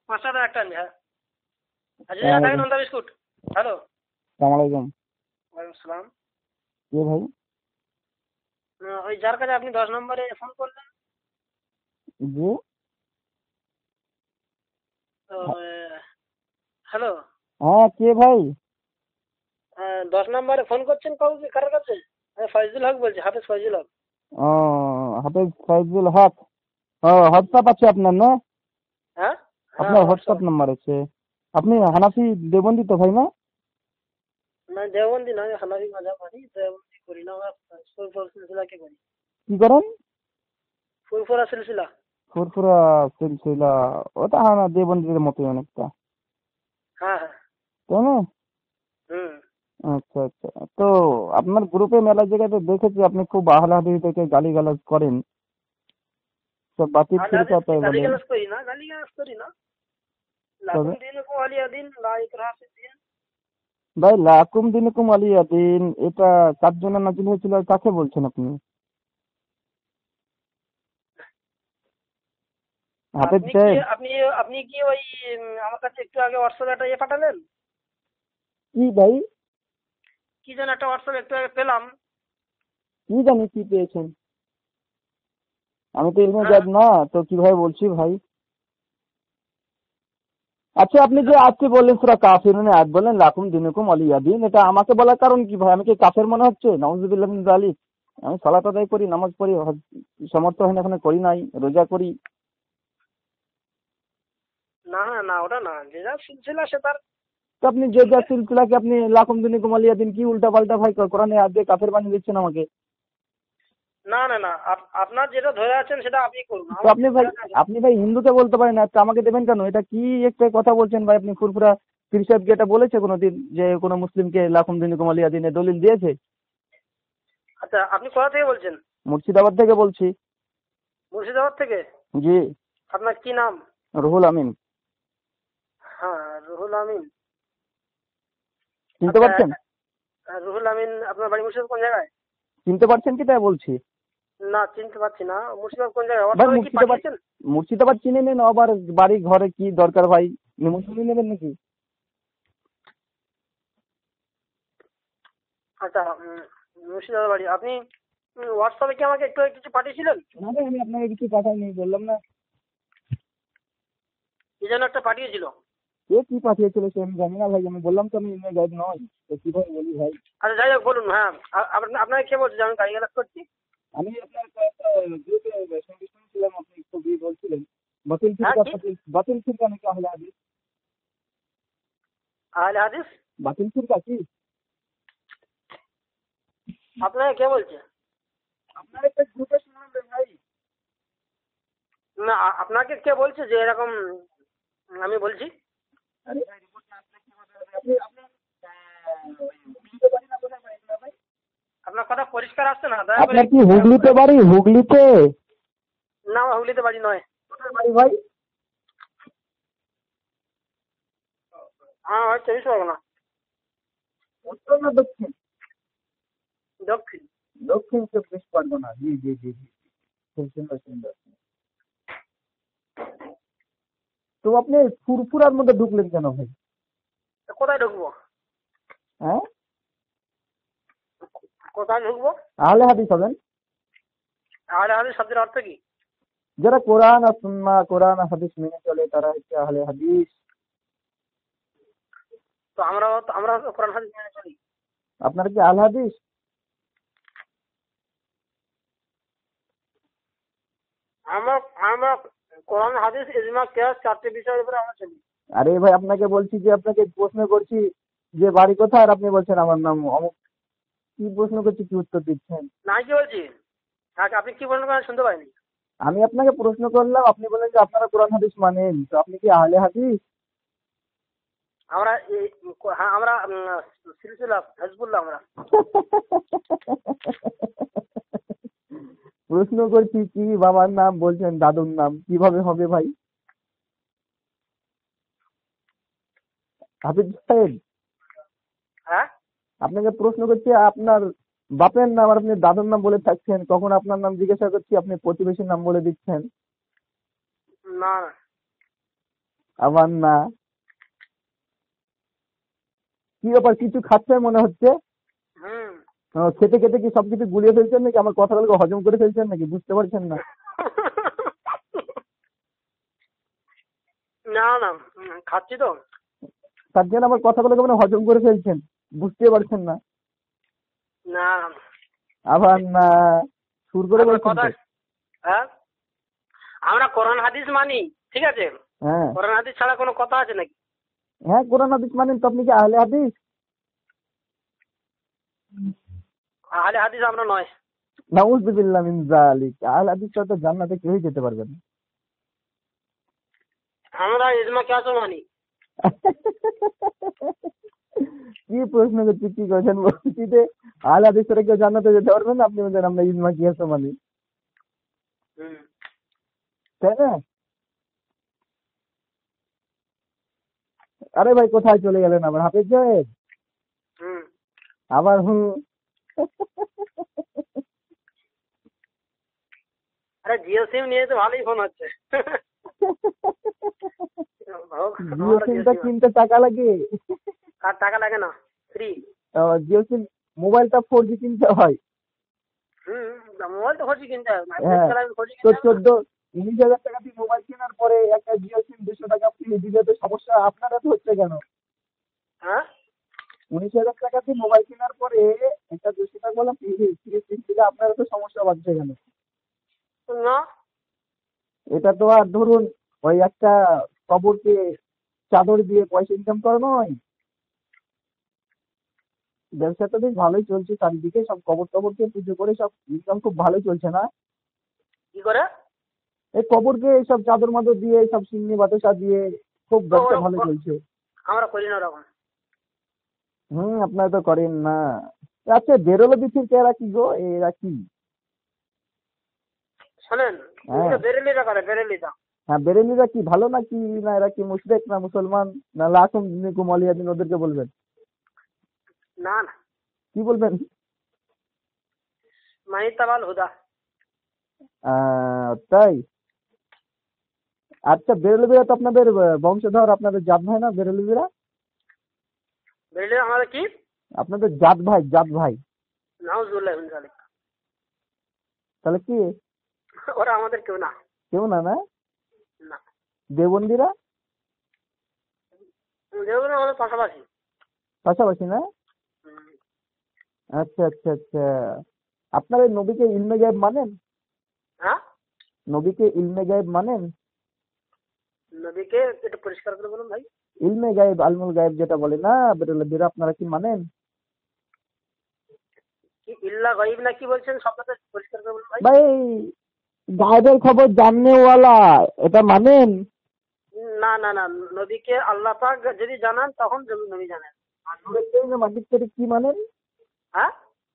5 টাকা একটা আনবি। হ্যাঁ আচ্ছা থাকে নোনতা বিস্কুট। হ্যালো আসসালামু আলাইকুম। ওয়ালাইকুম আসসালাম। কে ভাই? ওই যার কাছে আপনি 10 নম্বরে ফোন করলেন জি। তো হ্যালো হ্যাঁ, কে ভাই? 10 নম্বরে ফোন করছেন কারোর কাছে? আমি ফয়জুল হক বলছি, হাফেজ ফয়জুল হক। ও, হাফেজ ফয়জুল হক। ও, হোয়াটসঅ্যাপ আছে আপনার না? হ্যাঁ হ্যাঁ আপনার হোয়াটসঅ্যাপ হোয়াটসঅ্যাপ। নাম্বার আছে। আপনি হানাফি দেবন্দি তো ভাই না? না দেওবন্দি নয়, হানাফি মাযহাব মানি, দেওবন্দি করি না আমরা। ফুরফুরা সিলসিলাকে করি। কি করেন? ফুরফুরা সিলসিলা। ফুরফুরা সিলসিলা। ওটা হানা দেবন্দির মতোই অনেকটা, হ্যাঁ হ্যাঁ। তাই না? হুম। আচ্ছা আচ্ছা। তো আপনার গ্রুপে মেলা জায়গাতে দেখেছি আপনি খুব আহলে হাদিস থেকে গালিগালাজ করেন, সব বাতিল আহলে ফিরকা হাদিস তাই বলেন। গালিগালাজ করি না, গালিগালাজ করি না। তবে লাকুম দীনুকুম ওয়ালিয়া দিন, লা ইকরাহা ফিদ্দিন। ভাই, লাকুম দিনুকুম ওয়ালিয়া দিন এটা কার জন্য নাজিল হয়েছিল আর কাকে বলছেন আপনি? হাফেজ আপনি কি সাহেব। আপনি আপনি কি ওই আমার কাছে একটু আগে হোয়াটসঅ্যাপে একটা পাঠালেন? কি ভাই? কি যেন একটা হোয়াটসঅ্যাপ একটু আগে পেলাম। কি জানি কি পেয়েছেন, আমি তো ইলমে হ্যাঁ গায়েব না, তো কিভাবে বলছি ভাই। আচ্ছা, আপনি যে আজকে বললেন সূরা কাফিরুন আয়াত বললেন লাকুম দিনুকুম ওয়ালিয়া দিন, এটা আমাকে বলার কারণ কি ভাই? আমি কি কাফের মনে হচ্ছে? নাউযুবিল্লাহ মিন যালিক। আমি সালাত আদায় করি, নামাজ পড়ি, সমর্থ হয় না এখানে করি নাই, রোজা করি। না না ওটা না, যে যা সিলসিলা সে তার। তো আপনি যে যা সিলসিলাকে আপনি লাকুম দিনুকুম ওয়ালিয়া দিন কি উল্টা পাল্টা ভাই কোরআনে আয়াত দিয়ে কাফের বানিয়ে দিচ্ছেন আমাকে। না না না, আপনার যেটা ধরে আছেন সেটা আপনি করুন, তো আমার আপনি যেটা ভাই, ধরে আছে। আপনি ভাই হিন্দুকে বলতে পারেন না, তো আমাকে দেবেন কেন? এটা কি একটা কথা বলছেন ভাই আপনি? ফুরফুরা পীর সাহেব কি এটা বলেছে কোনোদিন যে কোনো মুসলিমকে লাকুম দিনুকুম ওয়ালিয়া দিনে দলিল দিয়েছে? আচ্ছা আপনি কোথা থেকে বলছেন? মুর্শিদাবাদ থেকে বলছি। মুর্শিদাবাদ থেকে? জি। আপনার কি নাম? রুহুল আমিন। হ্যাঁ রুহুল আমিন। চিনতে আচ্ছা পারছেন? রুহুল আমিন আপনার বাড়ি মুর্শিদাবাদ কোন জায়গায়? চিনতে পারছেন কি তাই বলছি। না চিনতে পারছি না, মুর্শিদাবাদ কোন জায়গায়? ভাই হোয়াটসঅ্যাপে কি মুর্শিদাবাদ, পাঠিয়েছেন? মুর্শিদাবাদ চিনে নেন, আবার বাড়ি ঘরে কি দরকার ভাই? নিমন্ত্রণ নেবেন নাকি? আচ্ছা মুর্শিদাবাদ বাড়ি। আপনি হোয়াটসঅ্যাপে কি আমাকে একটু কিছু পাঠিয়েছিলেন? না ভাই, আমি আপনাকে কিছু পাঠাইনি, বললাম না। কি যেন একটা পাঠিয়েছিল। কে কি পাঠিয়েছিল সে আমি জানি না ভাই, আমি বললাম তো আমি ইলমে গায়েব নই, তো কিভাবে বলি ভাই। আচ্ছা যাই হোক বলুন। হ্যাঁ আপনাকে কে বলছে যে আমি গালিগালাজ করছি? আমি আপনার কয়েকটা গ্রুপে সঙ্গে শুনছিলাম, আপনি খুবই বলছিলেন বাতিল হ্যাঁ ফিরকা, কি বাতিল বাতিল ফিরকা নাকি আহলে হাদিস। আহলে হাদিস? বাতিল ফিরকা কি? আপনাকে কে বলছে? আপনার একটা গ্রুপে শুনলাম রে ভাই। না আপনাকে কে বলছে যে এরকম আমি বলছি? আরে ভাই, রিপোর্ট না আসলে কিভাবে হবে? আপনি আপনার হুগলিতে বাড়ি না কোথায় বাড়ি আপনার ভাই? আপনার কথা পরিষ্কার আসছে না, দয়া করে আপনার কি একটু হুগলিতে বাড়ি? হুগলিতে? না আমার হুগলিতে বাড়ি নয়। কোথায় বাড়ি ভাই? হ্যাঁ হয় 24 পরগনা। উত্তর না দক্ষিণ? দক্ষিণ। দক্ষিণ 24 পরগনা। জি জি জি জি। খুব সুন্দর সুন্দর। তো আপনি ফুরফুরার মধ্যে ঢুকলেন কেন ভাই? কোথায় ঢুকবো? হ্যাঁ, কোথায় ঢুকবো? আহলে হাদিস হবেন। আহলে হাদিস শব্দের অর্থ কি? যারা কোরআন আর সুন্নাহ, কোরআন আর হাদিস মেনে চলে তারা হচ্ছে আহলে হাদিস। তো আমরা তো কোরআন হাদিস মেনে চলি। আপনারা কি আহলে হাদিস? আমরা আমরা কোরআন হাদিস ইজমা কিয়াস 4টে বিষয়ের উপরে আমরা চলি। আরে ভাই, আপনাকে বলছি যে আপনাকে প্রশ্ন করছি যে বাড়ি কোথায়, আর আপনি বলছেন আমার নাম অমুক। কি প্রশ্ন করছি, কি উত্তর দিচ্ছেন? না কি বলছি? আপনি কি বলবেন আমি শুনতে পাইনি। আমি আপনাকে প্রশ্ন করলাম, আপনি বললেন যে আপনারা কোরআন হাদিস মানেন, তো আপনি কি আহলে হাদিস? আমরা হ্যাঁ আমরা সিলসিলা হিজবুল্লাহ আমরা। প্রশ্ন করছি কি বাবার নাম বলছেন, দাদুর নাম কিভাবে হবে ভাই? হাফিজ সাহেব, হ্যাঁ আপনাকে প্রশ্ন করছি আপনার বাপের নাম আর আপনি দাদুর নাম বলে থাকছেন, কখন আপনার নাম জিজ্ঞাসা করছি আপনি প্রতিবেশীর নাম বলে দিচ্ছেন। না না আবার না। কি ব্যাপার, কিছু খাচ্ছেন মনে হচ্ছে? হুম। খেতে খেতে কি সবকিছু গুলিয়ে ফেলছেন নাকি? আমার কথাগুলোকে হজম করে ফেলছেন নাকি? বুঝতে পারছেন না? না না, খাচ্ছি তো। তার জন্য আমার কথাগুলোকে মানে হজম করে ফেলছেন, বুঝতে পারছেন না? না, আবার না, সুর করে আমরা বলছেন কথা, তো। হ্যাঁ, আমরা কোরআন হাদিস মানি, ঠিক আছে? হ্যাঁ কোরআন হাদিস ছাড়া কোনো কথা আছে নাকি? হ্যাঁ, কোরআন হাদিস মানেন তো? আপনি কি আহলে হাদিস? আহলে হাদিস আমরা নয়। নাউযুবিল্লাহ মিন যালিক। আহলে হাদিস ছাড়া তো জান্নাতে কেউই যেতে পারবে না। আমরা ইজমা কিয়াস মানি। কি প্রশ্ন করছি, কি করছেন? বলছি যে আহলে হাদিস ছাড়া কেউ জান্নাতে যেতে পারবে না, আপনি বলছেন আমরা ইজমা কিয়াস মানি, হুম। তাই না? আরে ভাই, কোথায় চলে গেলেন আবার হাফেজ সাহেব? হুম। আবার হুম। আরে জিও সিম নিয়ে তো ভালোই ফোন হচ্ছে। জিও সিমটা কিনতে টাকা লাগে। কার টাকা লাগে না, ফ্রি। জিও সিম মোবাইলটা 4G কিনতে হয়। হুম, মোবাইল তো খোঁজি কিনতে হবে, হ্যাঁ, খোঁজি তো কিনতে হবে না। 19,000 টাকা দিয়ে মোবাইল কেনার পরে একটা জিও সিম 200 টাকা ফ্রি দিলে তো সমস্যা আপনারা তো হচ্ছে কেন? হ্যাঁ, 19,000 টাকা দিয়ে মোবাইল কেনার পরে একটা 200 টাকা বললাম ফ্রি সিম দিলে আপনারা তো সমস্যা বাড়ছে কেন? না। এটা তো আর ধরুন ওই একটা কবরকে চাদর দিয়ে পয়সা ইনকাম করা নয়। ব্যবসা তো বেশ ভালোই চলছে, চারিদিকে সব কবর টবরকে পুজো করে সব ইনকাম খুব ভালোই চলছে না? কি করে? এই কবরকে সব চাদর মাদর দিয়ে সব সিন্নি বাতাসা দিয়ে খুব ব্যবসা ভালো চলছে। আমরা করি না ওরকম। আপনারা তো করেন না। আচ্ছা, বেরোলো বিথির এরা কি গো, এরা কি? শোনেন, হ্যাঁ বেরেলিরা করে, বেরেলিরা। হ্যাঁ, বেরেলিরা কি ভালো নাকি? না এরা কি মুশরিক না মুসলমান? না লাকুম দিনুকুম ওয়ালিয়া দিন, ওদেরকে বলবেন? না না, কি বলবেন? মানি তাবাল হুদা। তাই? আচ্ছা, বেরেলবিরা তো আপনাদের বংশধর, আপনাদের জাত ভাই না বেরেলবিরা? বেরেলিরা আমাদের কি? আপনাদের জাত ভাই, জাত ভাই। নাউজুবিল্লাহ মিন যালিক। তাহলে কি? ওরা আমাদের কেউ না। কেউ না? না? না, দেবন্দিরা? যেগুলো আমাদের পাশাপাশি। পাশাপাশি না? হুম। আচ্ছা আচ্ছা আচ্ছা। আপনারা এই নবীকে ইলমে গায়েব মানেন? হ্যাঁ, নবীকে ইলমে গায়েব মানেন? নবীকে একটু পরিষ্কার করে বলুন ভাই। ইলমে গায়েব, আলমুল গায়েব যেটা বলে না বেরেলবিরা, আপনারা কি মানেন? কি ইল্লা গায়ব না কি বলছেন, শব্দটা পরিষ্কার করে বলুন ভাই। ভাই, গায়েবের খবর জাননেওয়ালা, এটা মানেন? না না না, নবীকে আল্লাহ পাক যদি জানান তখন নবী জানেন। আর নূরের তৈরি না মাটির তৈরি কি মানেন? হ্যাঁ,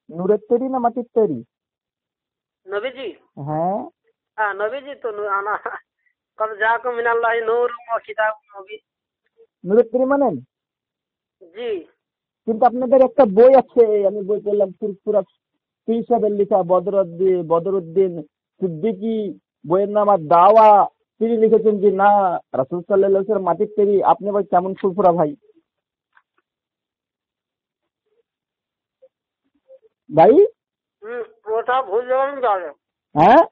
নূরের তৈরি না মাটির তৈরি? নবীজি। হ্যাঁ, হ্যাঁ, নবীজি তো আনা কদ জাআকুম মিনাল্লাহি নূরুম ওয়া কিতাবুম মুবিন। নূরের তৈরি মানেন? জি। কিন্তু আপনাদের একটা বই আছে, আমি বই পড়লাম, ফুরফুরা পীর সাহেবের লেখা, বদরুদ্দিন সিদ্দিকী, বইয়ের নাম আর দাওয়া। তিনি লিখেছেন যে না, রাসূল সাল্লাল্লাহু আলাইহি ওয়াসাল্লাম মাটির তৈরি। আপনি ভাই কেমন ফুরফুরা ভাই? ভাই, হুম, ওটা ভুল জবান যাবে। হ্যাঁ,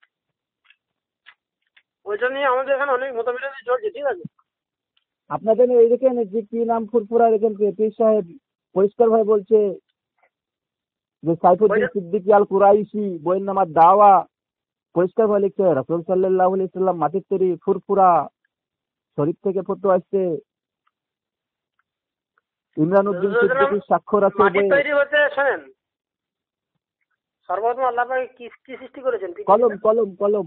ওইটা নিয়ে আমাদের এখানে অনেক মতবিরোধ চলছে, ঠিক আছে? আপনাদের এই দেখেন যে কি নাম ফুরফুরা, দেখেন পীর সাহেব পরিষ্কার ভাই বলছে যে সাইফুদ্দিন ওইটা সিদ্দিকী আল কুরাইশি, বইয়ের নাম আর দাওয়া, পরিষ্কার ভাবে লিখছে রাসূল সাল্লাল্লাহু আলাইহি ওয়াসাল্লাম মাটির তৈরি ফুরফুরা। শরীফ থেকে ফটো আসছে, ইমরান উদ্দিন সিদ্দিকীর স্বাক্ষর আছে মাটির বইয়ে। তৈরি হতে, শোনেন, সর্বপ্রথম আল্লাহ পাক কি কি সৃষ্টি করেছেন? কলম কলম কলম।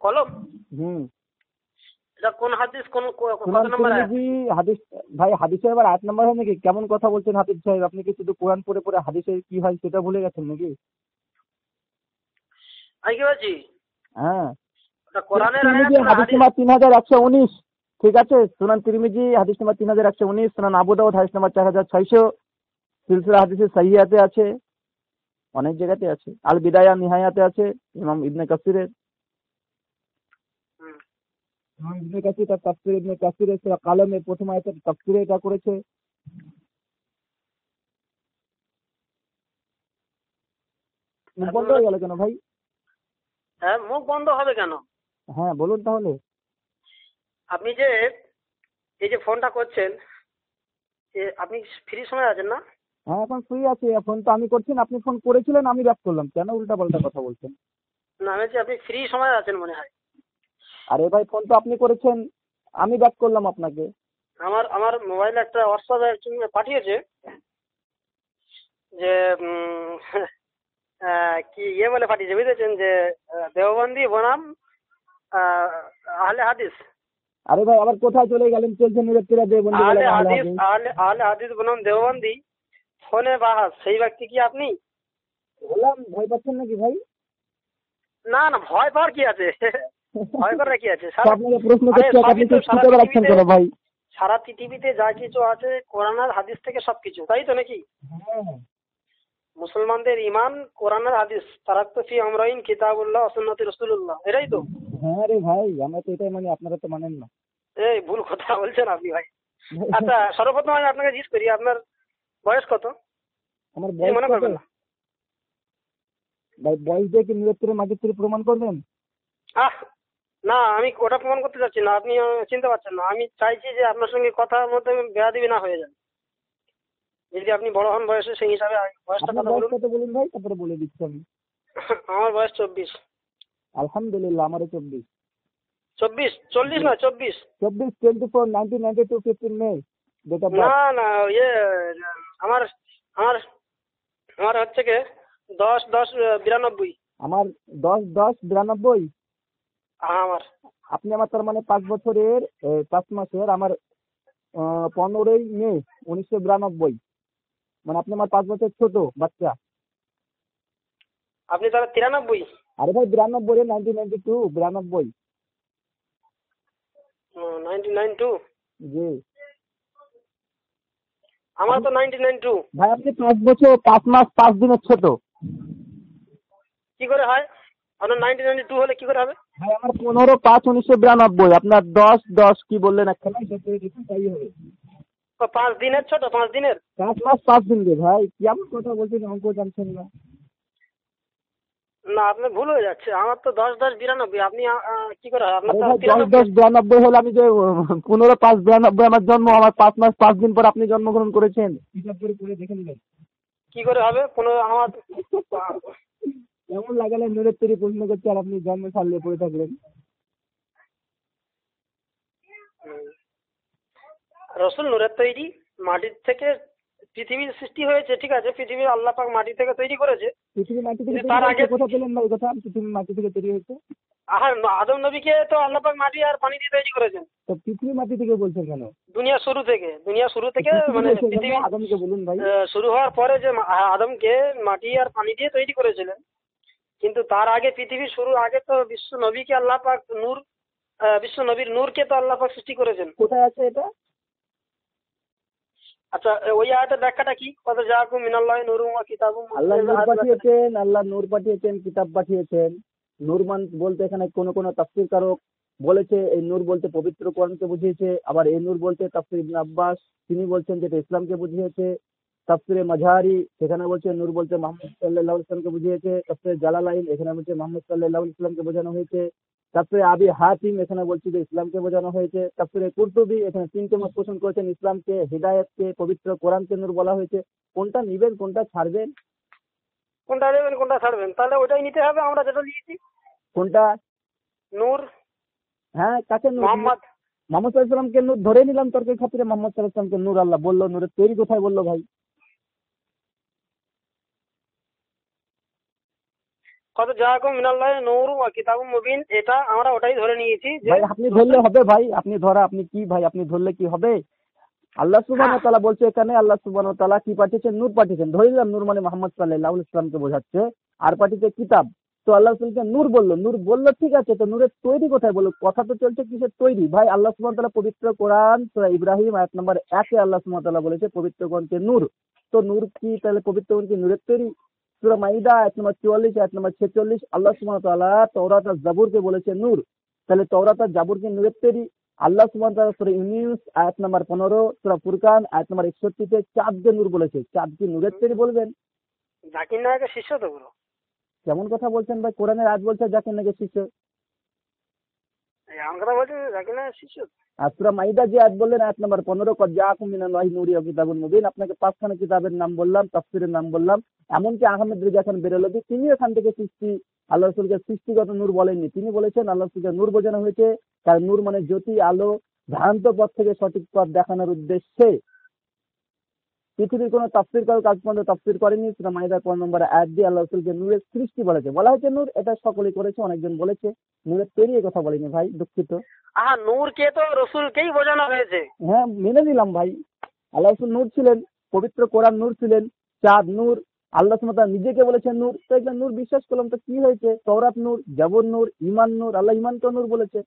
কলম। হুম। এটা কোন হাদিস, কোন কত সুনান নম্বর আয়াত? তিরমিজি হাদিস। ভাই, হাদিসের আবার 8 নম্বর হয় নাকি? কেমন কথা বলছেন হাফিজ সাহেব? আপনি কি শুধু কোরআন পড়ে পড়ে হাদিসের কি হয় সেটা ভুলে গেছেন নাকি? আমি কি বলছি, হ্যাঁ, এটা কোরআনের আয়াত তিরমিজি না হাদিস হাদিস? নাম্বার 3119। ঠিক আছে, সুনান তিরমিজি হাদিস নাম্বার 3119, সুনান আবু দাউদ হাদিস নাম্বার 4600, সিলসিলা হাদিসে সহিহাতে আছে, অনেক জায়গাতে আছে, আল বিদায়া নিহায়াতে আছে ইমাম ইবনে কাসিরের। হুম। ইবনে কাসির তার তাফসীর ইবনে কাসিরের সূরা কালামের প্রথম আয়াতের তাফসীরে এটা করেছে। মুখ বন্ধ হয়ে গেল কেন ভাই? হ্যাঁ, মুখ বন্ধ হবে কেন? হ্যাঁ বলুন তাহলে। আপনি যে এই যে ফোনটা করছেন, আপনি ফ্রি সময় আছেন না? হ্যাঁ এখন ফ্রি আছি, ফোন তো আমি করছি না, আপনি ফোন করেছিলেন আমি ব্যাক করলাম, কেন উল্টা পাল্টা কথা বলছেন? না, আমি বলছি আপনি ফ্রি সময় আছেন মনে হয়। আরে ভাই ফোন তো আপনি করেছেন, আমি ব্যাক করলাম আপনাকে। আমার আমার মোবাইলে একটা হোয়াটসঅ্যাপে একজন পাঠিয়েছে যে কি ইয়ে বলে পাঠিয়েছে, বুঝেছেন, যে দেওবন্দি বনাম আহলে হাদিস। আরে ভাই আবার কোথায় চলে গেলেন? চলছে নিরত্তরা দিয়ে বন্ধু আহলে বলে আহলে হাদিস, হাদিস। আহলে হাদিস বনাম দেওবন্দি, ফোনে বাহাস, সেই ব্যক্তি কি আপনি? বললাম ভয় পাচ্ছেন নাকি ভাই? না না, ভয় পাওয়ার কি আছে? ভয় করার কি আছে? তো আপনাকে প্রশ্ন আরে করছি, আপনি তো ছুটে বেড়াচ্ছেন কেন ভাই? সারা পৃথিবীতে যা কিছু আছে কোরআন আর হাদিস থেকে সবকিছু, তাই তো নাকি? হ্যাঁ মুসলমানদের ইমান কোরআন আর হাদিস, তারাক্তু ফি আমরাইন কিতাবুল্লাহ ওয়া সুন্নতি রাসূলুল্লাহ, এটাই তো। হ্যাঁ রে ভাই, আমরা তো এটাই মানি, আপনারা তো মানেন না। এই ভুল কথা বলছেন আপনি ভাই। আচ্ছা, সর্বপ্রথম আমি আপনাকে জিজ্ঞেস করি, আপনার বয়স কত? আমার কিছু বয়স মনে কত? করবেন না। ভাই বয়স দিয়ে কি নিরত্তরের মাটির থেকে প্রমাণ করবেন? আহ, না, আমি ওটা প্রমাণ করতে চাচ্ছি না, আপনি চিনতে পারছেন না। আমি চাইছি যে আপনার সঙ্গে কথার মধ্যে বেয়াদবি না হয়ে যায়। যদি আপনি বড় হন বয়সে, সেই হিসাবে বয়সটা আপনার কথা বয়স বলুন। কত বলুন ভাই, তারপরে বলে দিচ্ছি আমি। আমার বয়স 24। আলহামদুলিল্লাহ আমারও 24। 24? 40 নয়, 24। 24/24/1992 15 মে ডেট অফ না বার্থ। না, ইয়ে, আমার আমার আমার হচ্ছে কি 10/10/92। আমার 10/10/92। আমার আপনি আমার তার মানে 5 বছরের 5 মাসের আমার 15ই মে 1992, মানে আপনি আমার 5 বছর ছোট বাচ্চা। আপনি তাহলে 93। আরে ভাই 92 এর 1992 92। 1992। জি আমার তো 1992। ভাই আপনি 5 বছর 5 মাস 5 দিনের ছোট। কি করে হয়? আপনার 1992 হলে কি করে হবে? ভাই আমার 15/5/1992, আপনার 10/10 কি বললেন একখানা, সেটা দেখুন তাই হবে। 5 দিনের ছোট, 5 দিনের। 5 মাস 5 দিন রে ভাই, কেমন কথা বলছেন, অঙ্ক জানছেন না? না, আপনার ভুল হয়ে যাচ্ছে। আমার তো 10/10/92। আপনি কি করে হয়? আপনার আরে তো ভাই 93। 10/10/92 হলে আমি যে 15/5/92 আমার জন্ম, আমার 5 মাস 5 দিন পর আপনি জন্মগ্রহণ করেছেন, হিসাব করে পড়ে দেখে নেবেন। কি করে হবে? 15 আমার এমন লাগালে নুরের তৈরি প্রশ্ন করছে আর আপনি জন্ম সারলে পড়ে থাকলেন। রসুল নূরের তৈরি। মাটির থেকে পৃথিবীর সৃষ্টি হয়েছে, ঠিক আছে, পৃথিবীর আল্লাহ পাক মাটি থেকে তৈরি করেছে। পৃথিবী মাটি থেকে কিন্তু তৈরি তার হয়েছে, আগে কোথা পেলেন ভাই কথা? পৃথিবী মাটি থেকে তৈরি হয়েছে? আদম নবীকে তো আল্লাহ পাক মাটি আর পানি দিয়ে তৈরি করেছেন। তো পৃথিবী মাটি থেকে বলছেন কেন? দুনিয়া শুরু থেকে পৃথিবী মানে বলছেন কেন? পৃথিবী আদমকে বলুন ভাই। শুরু হওয়ার পরে যে আদমকে মাটি আর পানি দিয়ে তৈরি করেছিলেন, কিন্তু তার আগে পৃথিবী শুরুর আগে তো বিশ্ব নবীকে আল্লাহ পাক নূর, বিশ্ব নবীর নূরকে তো আল্লাহ পাক সৃষ্টি করেছেন। কোথায় আছে এটা? আচ্ছা, ওই আয়াতের ব্যাখ্যাটা কি? কত জাআকুম মিনাল্লাহি নূরুম ওয়া কিতাবুম আল্লাহ মুবিন। নূর পাঠিয়েছেন, আল্লাহ নূর পাঠিয়েছেন, কিতাব পাঠিয়েছেন। নূর বলতে এখানে কোন তাফসীরকারক বলেছে এই নূর বলতে পবিত্র কোরআনকে বুঝিয়েছে, আবার এই নূর বলতে তাফসীর ইবনে আব্বাস তিনি বলছেন যেটা ইসলামকে বুঝিয়েছে। তাফসীরে মাঝারি সেখানে বলছে নূর বলতে মুহাম্মদ সাল্লাল্লাহু আলাইহি ওয়াসাল্লামকে বুঝিয়েছে। তাফসীরে জালালাইন এখানে বলছে মুহাম্মদ সাল্লাল্লাহু আলাইহি ওয়াসাল্লামকে বোঝানো হয়েছে। তাফসীরে আবি হাতিম এখানে বলছে যে ইসলামকে বোঝানো হয়েছে। তাফসীরে কুরতুবী এখানে তিনটে মত পোষণ করেছেন, ইসলামকে, হিদায়াতকে, পবিত্র কোরআনকে নূর বলা হয়েছে। কোনটা নিবেন, কোনটা ছাড়বেন? কোনটা নেবেন কোনটা ছাড়বেন? তাহলে ওইটাই নিতে হবে, আমরা যেটা নিয়েছি। কোনটা? নূর। হ্যাঁ কাকে নূর? মোহাম্মদ। মোহাম্মদ সাল্লাল্লাহু আলাইহি ওয়াসাল্লামকে নূর ধরে নিলাম তর্কের খাতিরে। মোহাম্মদ সাল্লাল্লাহু আলাইহি ওয়াসাল্লামকে নূর আল্লাহ বললো, নূরের তৈরি কোথায় বললো ভাই? কত জাআকুম মিনাল্লাহি নূরুম ওয়া কিতাবুম মুবিন, এটা আমরা ওটাই ধরে নিয়েছি যে ভাই আপনি ধরলে হবে ভাই? আপনি ধরা, আপনি কি ভাই, আপনি ধরলে কি হবে? আল্লাহ সুবহানাহু ওয়া তাআলা বলছে এখানে, আল্লাহ সুবহানাহু ওয়া তাআলা কি পাঠিয়েছেন? নূর পাঠিয়েছেন। ধরে নিলাম নূর মানে মুহাম্মদ সাল্লাল্লাহু আলাইহি ওয়াসাল্লামকে বোঝাচ্ছে, আর পাঠিয়েছে কিতাব। তো আল্লাহ রাসূলকে নূর বললো, নূর বললো ঠিক আছে, তো নূরের তৈরি কোথায় বললো? কথা তো চলছে কিসের তৈরি ভাই? আল্লাহ সুবহানাহু ওয়া তাআলা পবিত্র কোরআন সূরা ইব্রাহিম আয়াত নম্বর 1 আল্লাহ সুবহানাহু ওয়া তাআলা বলেছে পবিত্র কোরআনকে নূর। তো নূর কি তাহলে পবিত্র কোরআন কি নূরের তৈরি? সূরা মাইদা আয়াত নম্বর 44 আয়াত নম্বর 46 আল্লাহ সুবহানাহু ওয়া তাআলা তাওরাত আর জাবুরকে বলেছে নূর। তাহলে তওরাত আর জাবুর কি নূরের তৈরি? আল্লাহ সুবহানাহু ওয়া তাআলা সূরা ইউনূস আয়াত নাম্বার 15, সূরা ফুরকান আয়াত নাম্বার 61 তে চাঁদকে নূর বলেছে। চাঁদ কি নূরের তৈরি বলবেন? জাকির নায়কের শিষ্য তো পুরো। কেমন কথা বলছেন ভাই? কোরআনের আয়াত বলছে জাকির নায়কের শিষ্য। এমন কথা বলছেন যে জাকির নায়কের শিষ্য। আর সূরা মাইদা যে আয়াত বললেন আয়াত নাম্বার 15, কদ জাআকুম মিনাল্লাহি নূরুন ওয়া কিতাবুন মুবিন, আপনাকে 5খানা কিতাবের নাম বললাম, তাফসীরের নাম বললাম। এমনকি আহমেদ রেজা খান বেরলভী তিনি এখান থেকে সৃষ্টি, আল্লাহ রাসূলকে সৃষ্টিগত নূর বলেননি। তিনি বলেছেন আল্লাহ রাসূলকে নূর বোঝানো হয়েছে, কারণ নূর মানে জ্যোতি, আলো, ভ্রান্ত পথ থেকে সঠিক পথ দেখানোর উদ্দেশ্যে। পৃথিবীর কোনো তাফসীরকার কাজ পর্যন্ত তাফসীর করেনি। সূরা মাইদার 15 নম্বর আয়াত দিয়ে আল্লাহ রাসূলকে নূরের সৃষ্টি বলেছে। বলা হয়েছে নূর, এটা সকলেই করেছে, অনেকজন বলেছে। নূরের তৈরি এই কথা বলেনি ভাই, দুঃখিত। নূরকে তো রসুলকেই বোঝানো হয়েছে। হ্যাঁ, মেনে নিলাম ভাই। আল্লাহ রাসূল নূর ছিলেন, পবিত্র কোরআন নূর ছিলেন, চাঁদ নূর, আল্লাহ সুবহানাহু ওয়া তাআলা নিজেকে বলেছেন নূর। তো এগুলো নূর বিশ্বাস করলাম, তো কি হয়েছে? তওরাত নূর, জাবুর নূর, ঈমান নূর, আল্লাহ ঈমানকে নূর বলেছে।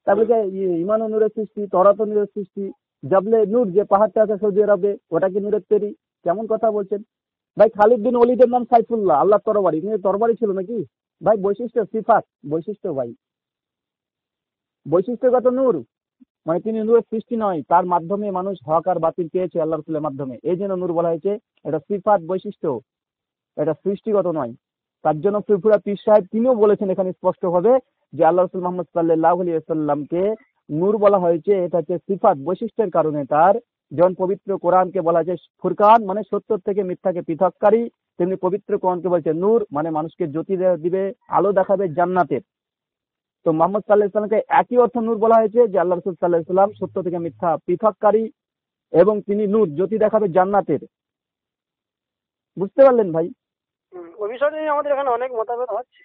তারপরে ঈমান ও নূরের সৃষ্টি, তওরাত ও নূরের সৃষ্টি, জাবলে নূর যে পাহাড়টা আছে সৌদি আরবে ওটা কি নূরের তৈরি? কেমন কথা বলছেন ভাই? খালিদ বিন ওলীদের নাম সাইফুল্লাহ, আল্লাহর তরবারি, কিন্তু তরবারি ছিল নাকি ভাই? বৈশিষ্ট্য, সিফাত, বৈশিষ্ট্য ভাই, বৈশিষ্ট্যগত নূর, মানে তিনি নূরের সৃষ্টি নয়, তার মাধ্যমে মানুষ হক আর বাতিল পেয়েছে আল্লাহ রাসূলের মাধ্যমে, এই জন্য নূর বলা হয়েছে। এটা সিফাত, বৈশিষ্ট্য, এটা সৃষ্টিগত নয়। তার জন্য ফুরফুরা পীর সাহেব তিনিও বলেছেন এখানে স্পষ্টভাবে যে আল্লাহ রাসূল মুহাম্মদ সাল্লাল্লাহু আলাইহি ওয়াসাল্লামকে নূর বলা হয়েছে, এটা হচ্ছে সিফাত, বৈশিষ্ট্যের কারণে। তার যেমন পবিত্র কোরআনকে বলা হয়েছে ফুরকান, মানে সত্য থেকে মিথ্যাকে পৃথককারী, তেমনি পবিত্র কোরআনকে বলছে নূর, মানে মানুষকে জ্যোতি দিবে, আলো দেখাবে জান্নাতের। তো মুহাম্মদ সাল্লাল্লাহু আলাইহি ওয়াসাল্লামকে একই অর্থ নূর বলা হয়েছে যে আল্লাহ রাসূল সাল্লাল্লাহু আলাইহি ওয়াসাল্লাম সত্য থেকে মিথ্যা পৃথককারী এবং তিনি নূর, জ্যোতি দেখাবে জান্নাতের। বুঝতে পারলেন ভাই? ওই বিষয় নিয়ে আমাদের এখানে অনেক মতভেদ হচ্ছে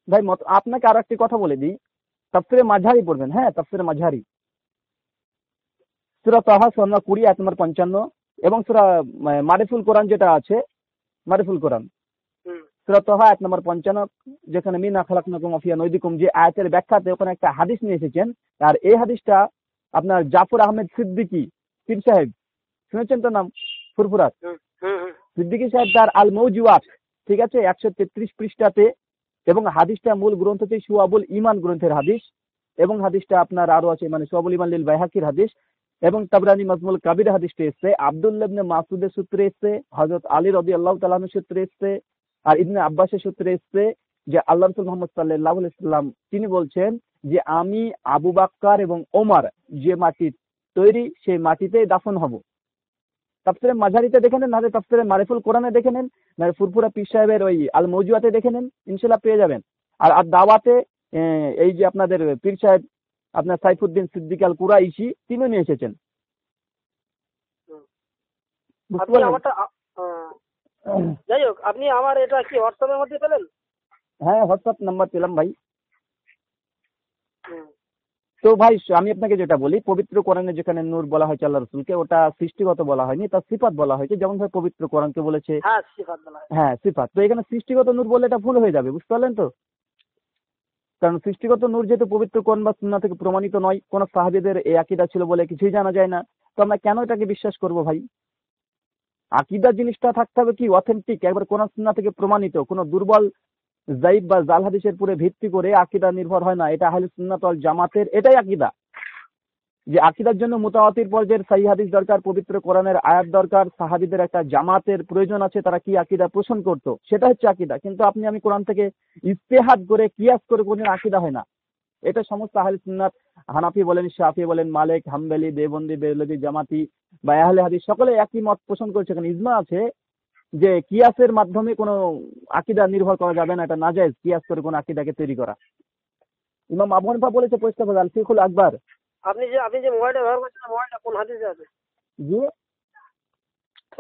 ভাই আপনাকে আর একটি কথা বলে দিই, তাফসীরে মাঝহারি পড়বেন। হ্যাঁ, তাফসীরে মাঝহারি, সূরা তাহা সূরা 20 আয়াত নম্বর 55 এবং সূরা মারিফুল কোরআন যেটা আছে, মারিফুল কোরআন সূরা তাহা আয়াত নম্বর 55, যেখানে মিনা খালাকনাকুম ওয়া ফিয়া নুইদিকুম, যে আয়াতের ব্যাখ্যাতে ওখানে একটা হাদিস নিয়ে এসেছেন। আর এই হাদিসটা আপনার জাফর আহমেদ সিদ্দিকী পীর সাহেব, শুনেছেন তো নাম? ফুরফুরাত সিদ্দিকী সাহেব তার আল মওজুয়াত, ঠিক আছে, 133 পৃষ্ঠাতে, এবং হাদিসটা মূল গ্রন্থ হচ্ছে শুআবুল ঈমান গ্রন্থের হাদিস, এবং হাদিসটা আপনার আরো আছে, মানে শুআবুল ঈমান লিল বাইহাকির হাদিস, এবং তাবরানী মাজমুল কাবির হাদিসটা এসেছে, আব্দুল্লাহ ইবনে মাসউদের সূত্রে এসেছে, হযরত আলী রাদিয়াল্লাহু তাআলা আনহু সূত্রে এসেছে, আর ইবনে আব্বাসের সূত্রে এসেছে যে আল্লাহ রাসূল মুহাম্মদ সাল্লাল্লাহু আলাইহি ওয়াসাল্লাম তিনি বলছেন যে আমি আবু বকর এবং ওমর যে মাটি তৈরি সেই মাটিতেই দাফন হব। তাফসীরে মাঝারিতে দেখে নেন, নাহলে তাফসীরে মারিফুল কোরআনে দেখে নেন, নাহলে ফুরফুরা পীর সাহেবের ওই আল মওজুয়াতে দেখে নেন, ইনশাআল্লাহ পেয়ে যাবেন। আর দাওয়াতে এই যে আপনাদের পীর সাহেব আপনার সাইফুদ্দিন সিদ্দিক আল কুরাইশি তিনিও নিয়ে এসেছেন। যাই হোক, আপনি আমার এটা কি হোয়াটসঅ্যাপের মধ্যে পেলেন? হ্যাঁ, হোয়াটসঅ্যাপ নাম্বার পেলাম ভাই। তো ভাই আমি আপনাকে যেটা বলি, পবিত্র কোরআনে যেখানে নূর বলা হয়েছে আল্লাহ রাসূলকে, ওটা সৃষ্টিগত বলা হয়নি, তার সিফাত বলা হয়েছে। যেমন ভাই পবিত্র কোরআনকে বলেছে হ্যাঁ সিফাত বলা হয়। হ্যাঁ সিফাত, তো এখানে সৃষ্টিগত নূর বললে এটা ভুল হয়ে যাবে, বুঝতে পারলেন তো? কারণ সৃষ্টিগত নূর যেহেতু পবিত্র কোরআন বা সুন্নাহ থেকে প্রমাণিত নয়, কোন সাহাবীদের এই আকীদা ছিল বলে কিছুই জানা যায় না, তো আমরা কেন এটাকে বিশ্বাস করব ভাই? আকীদা জিনিসটা থাকতে হবে কি অথেন্টিক, একবার কোরআন সুন্নাহ থেকে প্রমাণিত, কোনো দুর্বল যায়িব বা জাল হাদিসের উপরে ভিত্তি করে আকীদা নির্ভর হয় না। এটা আহলে সুন্নাত ওয়াল জামাতের এটাই আকীদা, যে আকীদার জন্য মুতাওয়াতির পর্যায়ের সহিহ হাদিস দরকার, পবিত্র কোরআনের আয়াত দরকার, সাহাবীদের একটা জামাতের প্রয়োজন আছে, তারা কি আকীদা পোষণ করতো, সেটা হচ্ছে আকীদা। কিন্তু আপনি আমি কোরআন থেকে ইজতিহাদ করে কিয়াস করে কোনদিন আকীদা হয় না। এটা সমস্ত আহলে সুন্নাত, হানাফি বলেন, শাফি বলেন, মালিক, হাম্বলি, দেওবন্দি, বেরলভী, জামাতি বা আহলে হাদিস সকলে একই মত পোষণ করেছে। এখানে ইজমা আছে যে কিয়াসের মাধ্যমে কোনো আকীদা নির্ভর করা যাবে না, এটা নাজায়েজ কিয়াস করে কোনো আকীদাকে তৈরি করা। ইমাম আবু হানিফা বলেছে পরিষ্কার আল ফিকুল আকবার। আপনি যে মোবাইলটা ব্যবহার করছেন, মোবাইলটা কোন হাদিসে আছে? জি,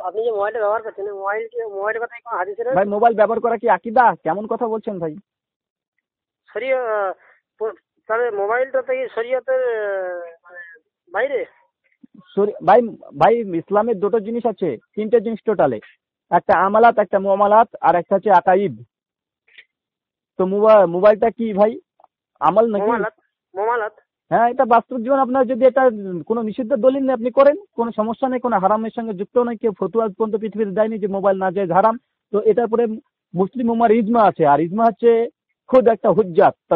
আপনি যে মোবাইলটা ব্যবহার করছেন, মোবাইলের কথা কোন হাদিসে আছে? ভাই মোবাইল ব্যবহার করা কি আকীদা? কেমন কথা বলছেন ভাই? তাহলে মোবাইলটা থেকে শরীয়তের বাইরে? ভাই ভাই ইসলামের দুটো জিনিস আছে, তিনটে জিনিস টোটালে, একটা আমালাত, একটা মুআমালাত, আর একটা হচ্ছে আকাইদ। তো মোবাইলটা কি ভাই, আমল নাকি? মুআমালাত। হ্যাঁ, এটা বাস্তব জীবন। আপনার যদি এটা কোনো নিষিদ্ধ দলিল নেই আপনি করেন, কোনো সমস্যা নেই, কোনো হারামের সঙ্গে যুক্ত নয়, কেউ ফতোয়া পর্যন্ত পৃথিবীতে দেয়নি যে মোবাইল না যায় হারাম। তো এটার পরে মুসলিম উম্মার ইজমা আছে, আর ইজমা হচ্ছে খুদ একটা হুজ্জাত। তো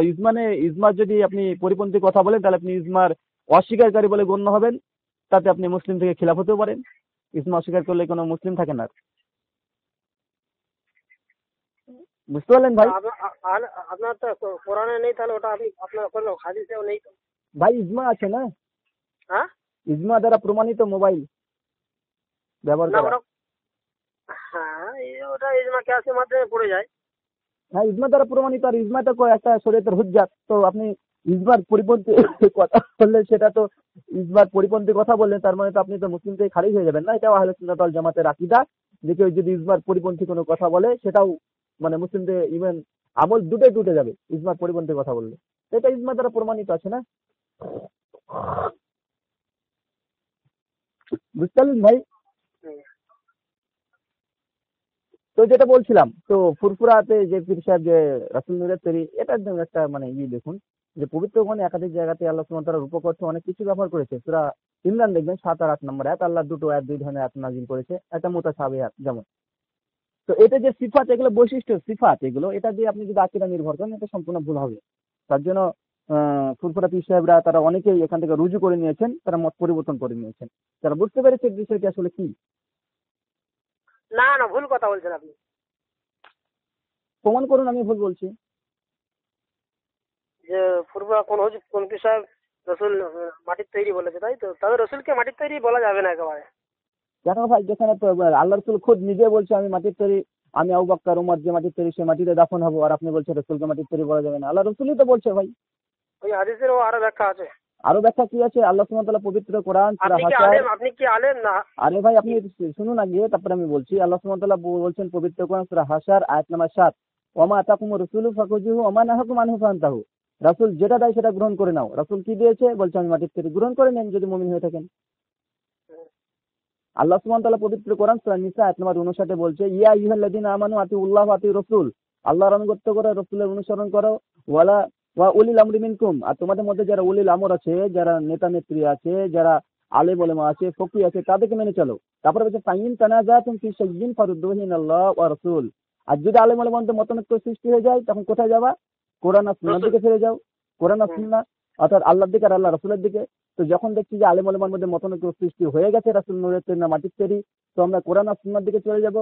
ইজমার যদি আপনি পরিপন্থী কথা বলেন তাহলে আপনি ইজমার অস্বীকারী বলে গণ্য হবেন, তাতে আপনি মুসলিম থেকে খিলাফ হতেও পারেন। ইজমা অস্বীকার করলে কোনো মুসলিম থাকে না। বুঝতে পারলেন ভাই? আপনার তো কোরআনে নেই, তাহলে ওটা আপনি আপনার কোনো হাদিসেও নেই তো। ভাই ইজমা আছে না, হ্যাঁ, ইজমা দ্বারা প্রমাণিত মোবাইল ব্যবহার না করা। ওটা, হ্যাঁ ওটা ইজমা কিয়াসের মাধ্যমে পড়ে যায়। হ্যাঁ ইজমা দ্বারা প্রমাণিত, আর ইজমা তো একটা শরীয়তের হুজ্জাত। তো আপনি ইজমার পরিপন্থী কথা বললেন, সেটা তো ইজমার পরিপন্থী কথা বললেন, তার মানে তো আপনি তো মুসলিম থেকে খারিজ হয়ে যাবেন না। এটাও আহলে সুন্নাত ওয়াল জামাতের আকীদা যে কেউ যদি ইজমার পরিপন্থী কোনো কথা বলে সেটাও মানে মুসলিম থেকে ইমান আমল দুটোই টুটে যাবে ইজমার পরিপন্থী কথা বললে। এটা ইজমা দ্বারা প্রমাণিত আছে না। বুঝতে পারলেন ভাই? হুম। তো যেটা বলছিলাম, তো ফুরফুরাতে যে পীর সাহেব যে রাসূল নূরের তৈরি, এটা একদম একটা মানে দেখুন যে পবিত্র কোরআনে একাধিক জায়গাতে আল্লাহ সুবহানাহু ওয়া তাআলা রূপক অর্থে অনেক কিছু ব্যবহার করেছে। সূরা ইমরান দেখবেন 7 আর 8 নম্বর আয়াত, আল্লাহ দুটো আয়াত দুই ধরনের আয়াত নাযিল করেছে। একটা মুতাশাবিহাত যেমন। তো এটা যে সিফাত, এগুলো বৈশিষ্ট্য সিফাত, এগুলো এটা দিয়ে আপনি যদি আকীদা নির্ভর করেন এটা সম্পূর্ণ ভুল হবে। তার জন্য ফুরফুরা পীর সাহেবরা তারা অনেকেই এখান থেকে রুজু করে নিয়েছেন, তারা মত পরিবর্তন করে নিয়েছেন। তারা বুঝতে পেরেছে বিষয়টি আসলে কি। না না, ভুল কথা বলছেন আপনি। প্রমাণ করুন আমি ভুল বলছি। যে ফুরফুরা কোন পীর সাহেব রসুল মাটির তৈরি বলেছে, তাই তো? তবে রসুলকে মাটির তৈরি বলা যাবে না একেবারে। দেখো ভাই, যেখানে তো আল্লাহ রসুল খুদ নিজে বলছে আমি মাটির তৈরি, আমি আবু বকর উমর যে মাটির তৈরি সে মাটিতে দাফন হবো, আর আপনি বলছেন রসুলকে মাটির তৈরি বলা যাবে না? আল্লাহ রসুলই তো বলছে ভাই। ওই হাদিসের ও আরো ব্যাখ্যা আছে। আরো ব্যাখ্যা কি আছে? আল্লাহ সুবহানাহু ওয়া তাআলা পবিত্র কোরআন সূরা আপনি কি হাশর। আলেম? আপনি কি আলেম না? আরে ভাই আপনি শুনুন আগে, তারপরে আমি বলছি। আল্লাহ সুবহানাহু ওয়া তাআলা বলছেন পবিত্র কোরআন সূরা হাশর আয়াত নাম্বার 7, ওয়ামা আতাকুমুর রাসূলু ফাখুযুহু ওয়ামা নাহাকুম আনহু ফান্তাহু। রাসূল যেটা দেয় সেটা গ্রহণ করে নাও। রাসূল কি দিয়েছে? বলছে আমি মাটির তৈরি, গ্রহণ করে নেন যদি মুমিন হয়ে থাকেন। আল্লাহ সুবহানাহু ওয়া তাআলা পবিত্র কোরআন সূরা নিসা আয়াত নাম্বার 59 বলছে ইয়া আইয়ুহাল্লাযীনা আমানু আতিউল্লাহ ওয়া আতিউর রাসূল, আল্লাহর আনুগত্য করো, রাসূলের অনুসরণ করো। ওয়া উলিল আমরি মিনকুম, আর তোমাদের মধ্যে যারা উলিল আমর আছে, যারা নেতা নেত্রী আছে, যারা আলেম ওলামা আছে, ফকি আছে, তাদেরকে মেনে চলো। তারপরে বলছে ফাইন তানাজাতুম ফি শাইইন ফারুদ্দুহু ইলাল্লাহ ওয়া রাসূল। আর যদি আলেম ওলামার মধ্যে মতানৈক্য সৃষ্টি হয়ে যায় তখন কোথায় যাবা? কোরআন আর সুন্নাহর দিকে ফিরে যাও। কোরআন আর সুন্নাহ অর্থাৎ আল্লাহর দিকে আর আল্লাহ রাসূলের দিকে। তো যখন দেখছি যে আলেম ওলামার মধ্যে মতানৈক্য সৃষ্টি হয়ে গেছে রাসূল নূরের তৈরি না মাটির তৈরি, তো আমরা কোরআন আর সুন্নাহর দিকে চলে যাব।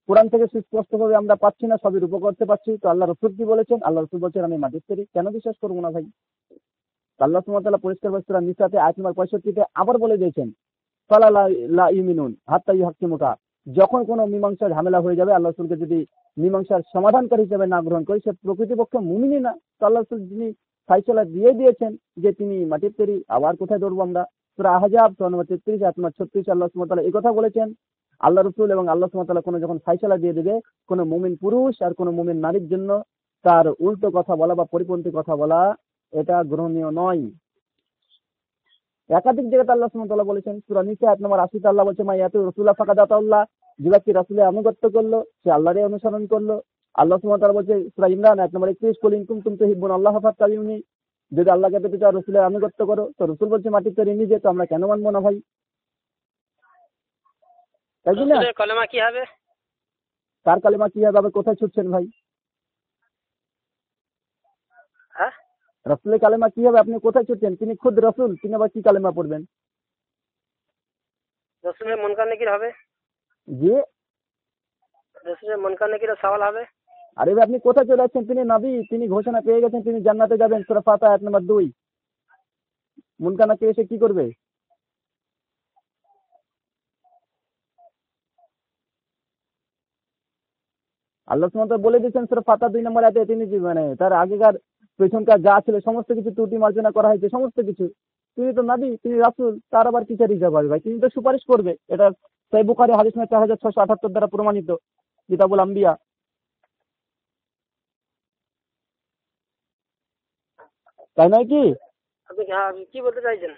কোরআন থেকে সুস্পষ্টভাবে আমরা পাচ্ছি না, সবই রূপক করতে পারছি। তো আল্লাহ রাসূল কি বলেছেন? আল্লাহ রাসূল বলছেন আমি মাটির তৈরি, কেন বিশ্বাস করবো না ভাই? আল্লাহ সুবহানাহু ওয়া তাআলা পরিষ্কার সূরা নিসাতে আয়াত নম্বর 65 আবার বলে দিয়েছেন ফালা লা ইউমিনুন হাত্তা ইউহাক্কিমুকা। যখন কোনো মীমাংসা ঝামেলা হয়ে যাবে, আল্লাহ রাসূলকে যদি মীমাংসার সমাধানকারী হিসেবে না গ্রহণ করি, সে প্রকৃতপক্ষে মুমিনই না। তো আল্লাহ রাসূল যিনি ফায়সালা দিয়ে দিয়েছেন যে তিনি মাটির তৈরি, আবার কোথায় ধরবো আমরা? সূরা আহজাব সূরা নম্বর 33 আয়াত নম্বর 36 আল্লাহ সুবহানাহু ওয়া তাআলা এই কথা বলেছেন। আল্লাহ রাসূল এবং আল্লাহ সুবহানাহু ওয়া তাআলা কোনো যখন ফায়সালা দিয়ে দেবে কোনো মুমিন পুরুষ আর কোনো মুমিন নারীর জন্য, তার উল্টো কথা বলা বা পরিপন্থী কথা বলা এটা গ্রহণীয় নয়। একাধিক জায়গাতে আল্লাহ সুবহানাহু ওয়া তাআলা বলেছেন। সূরা নিসা আয়াত নম্বর 80 আল্লাহ বলছে মা ইয়াতু রাসূলা ফাকাদ আতাল্লাহ, যে ব্যক্তি রাসূলের আনুগত্য করলো সে আল্লাহরই অনুসরণ করলো। আল্লাহ সুবহানাহু ওয়া তাআলা বলছে সূরা ইমরান আয়াত নম্বর 31 কুল ইন কুনতুম তুহিব্বুনাল্লাহ ফাত্তাবিউনি, যদি আল্লাহকে পেতে চাও রাসূলের আনুগত্য করো। তো রাসূল বলছে মাটির তৈরি নিজে, তো আমরা কেন মানবো না ভাই? তাই কি না? রসুলের কলেমা কি হবে? তার কালেমা কি হবে? আবার কোথায় ছুটছেন ভাই? হ্যাঁ, রাসূলের কালেমা কি হবে? আপনি কোথায় ছুটছেন? তিনি খুদ রাসূল, তিনি আবার কি কালেমা পড়বেন? রসুলের মুনকার নাকির হবে। যে রসুলের মুনকার নাকিরের সওয়াল হবে। আরে ভাই আপনি কোথায় চলে যাচ্ছেন? তিনি নবী, তিনি ঘোষণা পেয়ে গেছেন তিনি জান্নাতে যাবেন। সূরা ফাতিহা আয়াত নম্বর 2। মুনকার নাকির এসে কি করবে? আল্লাহ সুবহানাহু ওয়া তাআলা বলে দিয়েছেন সূরা ফাতিহা 2 নম্বর আয়াতে, তিনি মানে তার আগেকার পেছনকার যা ছিল সমস্ত কিছু ত্রুটি মার্জনা করা হয়েছে, সমস্ত কিছু। তিনি তো নবী, তিনি রাসূল, তার আবার কিসের রিজার্ভ হবে ভাই? তিনি তো সুপারিশ করবে। এটা সহিহ বুখারী হাদিস নম্বর 4678 দ্বারা প্রমাণিত, কিতাবুল আম্বিয়া। তাই নয় কি? আপনি কি বলতে চাইছেন?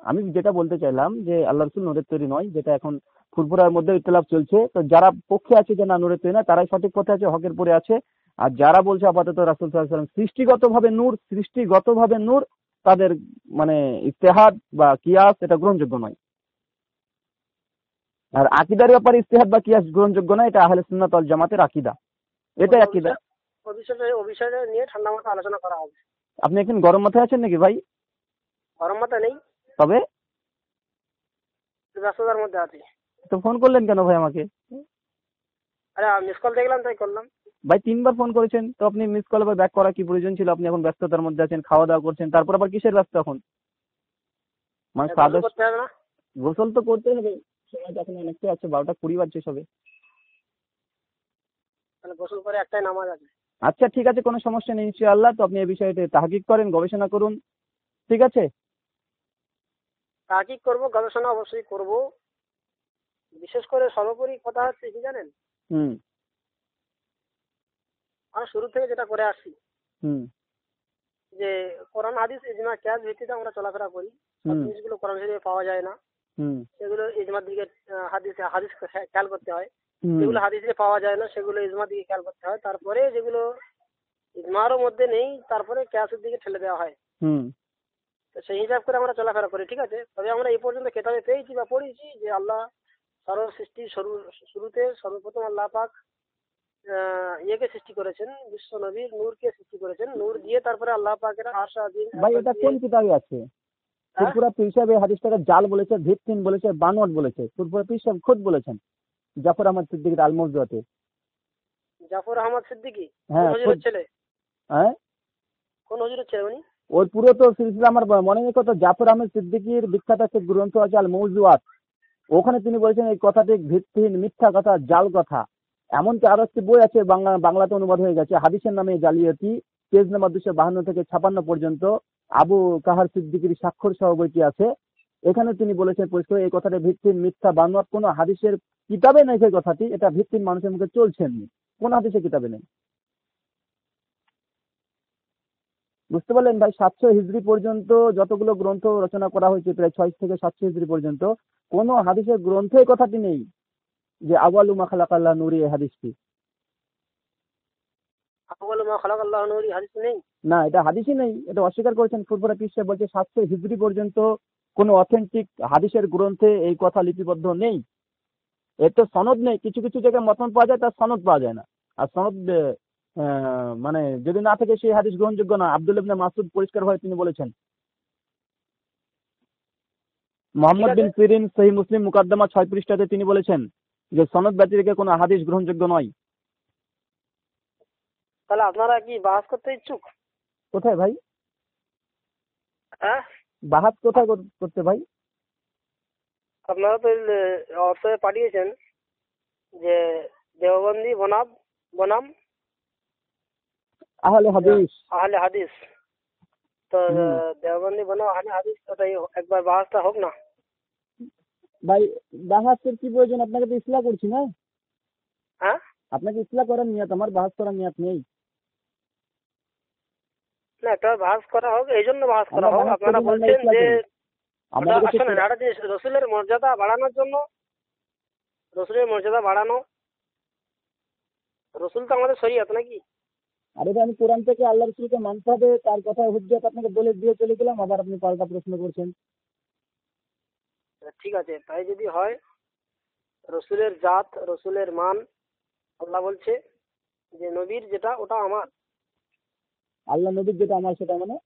আমি যেটা বলতে চাইলাম যে আল্লাহ রাসূল নূরের তৈরি নয়, যেটা এখন ফুরফুরার মধ্যে ইখতিলাফ চলছে। তো যারা পক্ষে আছে যে না নূরের তৈরি না, তারাই সঠিক পথে আছে, হকের পরে আছে। আর যারা বলছে আপাতত রাসূল সাল্লাল্লাহু আলাইহি ওয়াসাল্লাম সৃষ্টিগতভাবে নূর, তাদের মানে ইজতিহাদ বা কিয়াস এটা গ্রহণযোগ্য নয়। আর আকীদার ব্যাপারে ইজতিহাদ বা কিয়াস গ্রহণযোগ্য নয়, এটা আহলে সুন্নাত ওয়াল জামাতের আকীদা। এটাই আকীদা। ও বিষয়টা নিয়ে ঠান্ডা মাথায় আলোচনা করা হবে। আপনি এখন গরম মাথায় আছেন নাকি ভাই? গরম মাথা নেই, তবে ব্যস্ততার মধ্যে আছি। তো ফোন করলেন কেন ভাই আমাকে? আরে মিস কল দেখলাম তাই করলাম। ভাই 3বার ফোন করেছেন, তো আপনি মিস কল আবার ব্যাক করা কি প্রয়োজন ছিল? আপনি এখন ব্যস্ততার মধ্যে আছেন, খাওয়া দাওয়া করছেন, তারপর আবার কিসের ব্যস্ত এখন? মানে গোসল সাদা করতে হবে না? গোসল তো করতে হবে, সময় তো এখন অনেকটাই আছে, 12টা 20 বাজছে সবে। তাহলে গোসল করে একটাই নামাজ আছে। আচ্ছা ঠিক আছে, কোনো সমস্যা নেই ইনশাআল্লাহ। তো আপনি এই বিষয়টি তাহকিক করেন, গবেষণা করুন, ঠিক আছে? তাহকিক করবো, গবেষণা অবশ্যই করব। বিশেষ করে সর্বোপরি কথা হচ্ছে কি জানেন, হুম আমরা শুরু থেকে যেটা করে আসছি, হুম যে কোরআন হাদিস ইজমা কিয়াস ভিত্তিতে আমরা চলাফেরা করি। সব হুম জিনিসগুলো কোরআন শরীফে পাওয়া যায় না, হুম সেগুলো ইজমার দিকে হাদিস হাদিস খেয়াল করতে হয়। হুম যেগুলো হাদিসে পাওয়া যায় না সেগুলো ইজমার দিকে খেয়াল করতে হয়। তারপরে যেগুলো ইজমারও মধ্যে নেই তারপরে কিয়াসের দিকে ঠেলে দেওয়া হয়। হুম তো সেই হিসাব করে আমরা চলাফেরা করি, ঠিক আছে। তবে আমরা এই পর্যন্ত কেতাবে পেয়েছি বা পড়েছি যে আল্লাহ সর্ব সৃষ্টির শুরুতে সর্বপ্রথম আল্লাহ পাক ইয়েকে সৃষ্টি করেছেন, বিশ্ব নবীর নূরকে সৃষ্টি করেছেন। নূর দিয়ে তারপরে আল্লাহ পাকের আরশ আজিম ভাই এটা দিয়ে। কোন কিতাবে আছে? হ্যাঁ, ফুরফুরা পীর সাহেব এই হাদিসটাকে জাল বলেছে, ভিত্তিহীন বলেছে, বানোয়াট বলেছে। ফুরফুরা পীর সাহেব খোদ বলেছেন জাফর আহমদ সিদ্দিকীর আল মওজুয়াতে। জাফর আহমদ সিদ্দিকী কোন হ্যাঁ হুজুরের খোদ। ছেলে? হ্যাঁ কোন হুজুরের ছেলে উনি? ওই পুরো তো সিলসিলা আমার মনে নেই কত। জাফর আহমদ সিদ্দিকীর বিখ্যাত একটা গ্রন্থ আছে আল মওজুয়াত, ওখানে তিনি বলেছেন এই কথাটি ভিত্তিহীন, মিথ্যা কথা, জাল কথা। এমনকি আরো একটি বই আছে, বাংলাতে অনুবাদ হয়ে গেছে, হাদিসের নামে জালিয়াতি, পেজ নাম্বার 252 থেকে 56 পর্যন্ত, আবু কাহার সিদ্দিকীর স্বাক্ষর সহ বইটি আছে। এখানে তিনি বলেছেন পরিষ্কার এই কথাটা ভিত্তিহীন, মিথ্যা, বানোয়াট। কোনো হাদিসের কিতাবে নেই সেই কথাটি, এটা ভিত্তিহীন, মানুষের মুখে চলছে এমনি, কোন হাদিসের কিতাবে নেই। বুঝতে পারলেন ভাই? 700 হিজরি পর্যন্ত যতগুলো গ্রন্থ রচনা করা হয়েছে, প্রায় 600 থেকে 700 হিজরি পর্যন্ত, কোন হাদিসের গ্রন্থে এই কথাটি নেই যে আওয়ালু মা খালাকাল্লাহ নূরি, এই হাদিসটি। আউয়ালু মা খালাকাল্লাহু নূরি হাদিস নেই। না, এটা হাদিসই নেই, এটা অস্বীকার করেছেন ফুরফুরা পীর সাহেব। বলছে 700 হিজরি পর্যন্ত কোনো অথেন্টিক হাদিসের গ্রন্থে এই কথা লিপিবদ্ধ নেই। এর তো সনদ নেই। কিছু কিছু জায়গায় মতন পাওয়া যায়, তার সনদ পাওয়া যায় না। আর সনদ মানে যদি না থাকে সেই হাদিস গ্রহণযোগ্য না। আব্দুল ইবনে মাসউদ পরিষ্কারভাবে তিনি বলেছেন। ঠিক মোহাম্মদ আছে, বিন সিরিন সহিহ মুসলিম মুকাদ্দমা 6 পৃষ্ঠাতে তিনি বলেছেন যে সনদ ব্যতীত কোনো হাদিস গ্রহণযোগ্য নয়। তাহলে আপনারা কি বাহাস করতে ইচ্ছুক? কোথায় ভাই? হ্যাঁ, বাহাত কোথায় করতে ভাই? আপনারা তো হোয়াটসঅ্যাপে পাঠিয়েছেন যে দেওবন্দি বনাম আহলে হাদিস। আহলে হাদিস। তো হুম। দেওবন্দি বনাম আহলে হাদিস, ওটাই একবার বাহাসটা হোক না। ভাই বাহাতের কি প্রয়োজন? আপনাকে তো ইসলাহ করছি না। হ্যাঁ, আপনাকে ইসলাহ করার নিয়ত, আমার বাহাস করার নিয়ত নেই। না একটা বাহাস করা হোক, এই জন্য বাহাস করা আমরা হোক। বাহাস আপনারা করি না, আমরা বলছেন ইসলাহ যে করি। আমাদের কাছে শোনেন, একটা জিনিস, রসুলের মর্যাদা বাড়ানোর জন্য, রসুলের মর্যাদা বাড়ানো, রসুল তো আমাদের শরীয়ত নাকি? আরে ভাই, আমি কোরআন থেকে আল্লাহ রসুলকে মানতে হবে, তার কথা হুজ্জত আপনাকে বলে দিয়ে চলে গেলাম, আবার আপনি পাল্টা প্রশ্ন করছেন। ঠিক আছে, তাই যদি হয়, রসুলের জাত, রসুলের মান, আল্লাহ বলছে যে নবীর যেটা ওটা আমার। আল্লাহ নবীর যেটা আমার সেটা মানে?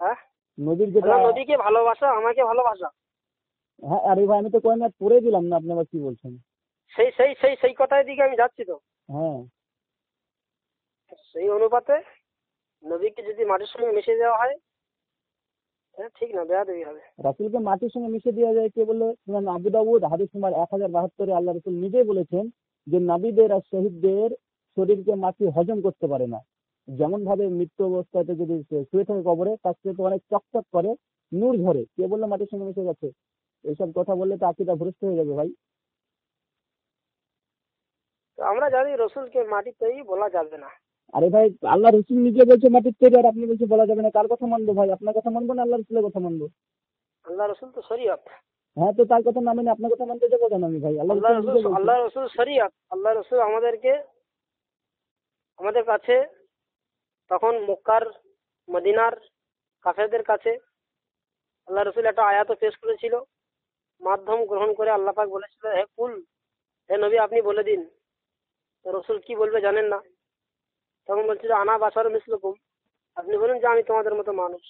হ্যাঁ, নবীর যেটা। আল্লাহ নবীকে ভালোবাসা, আমাকে ভালোবাসা। হ্যাঁ আরে ভাই, আমি তো কোরআন পড়ে দিলাম না, আপনি আবার কি বলছেন? সেই সেই সেই সেই কথার দিকে আমি যাচ্ছি তো। হ্যাঁ। সেই অনুপাতে নবীকে যদি মাটির সঙ্গে মিশিয়ে দেওয়া হয়, হ্যাঁ ঠিক না, বেয়াদবি হবে। রাসূলকে মাটির সঙ্গে মিশিয়ে দেওয়া যায় কে বলে? সুনান আবু দাউদ হাদিস নম্বর 1072 এ আল্লাহ রাসূল নিজেই বলেছেন যে নবীদের আর শহীদদের শরীরকে মাটি হজম করতে পারে না। যেমন ভাবে মৃত্যু অবস্থাতে যদি শুয়ে থাকে কবরে, তার থেকে অনেক চকচক করে, নূর ঝরে। কে বললো মাটির সঙ্গে মিশে গেছে? এইসব কথা বললে তো আকীদা ভ্রষ্ট হয়ে যাবে ভাই। তো আমরা জানি রসুলকে মাটির তৈরি বলা যাবে না। আরে ভাই, আল্লাহ রসুল নিজে বলছে মাটির তৈরি, আর আপনি বলছে বলা যাবে না। কার কথা মানবো ভাই? আপনার কথা মানবো না আল্লাহ রসুলের কথা মানবো? আল্লাহ রসুল তো শরীয়ত। হ্যাঁ, তো তার কথা না মেনে আপনার কথা মানতে যাবো কেন আমি ভাই? আল্লাহ রসুল নিজে বলছে। আল্লাহ রসুল শরীয়ত। আল্লাহ রসুল আমাদের কাছে তখন মক্কার, মদিনার কাফেরদের কাছে আল্লাহ রসুল একটা আয়াত পেশ করেছিল। মাধ্যম গ্রহণ করে আল্লাহ পাক বলেছিল, হে কুল, হে নবী আপনি বলে দিন রসুল কি বলবে জানেন না। তখন বলছিল আনা বাসার মিসলুকুম, আপনি বলেন যে আমি তোমাদের মতো মানুষ।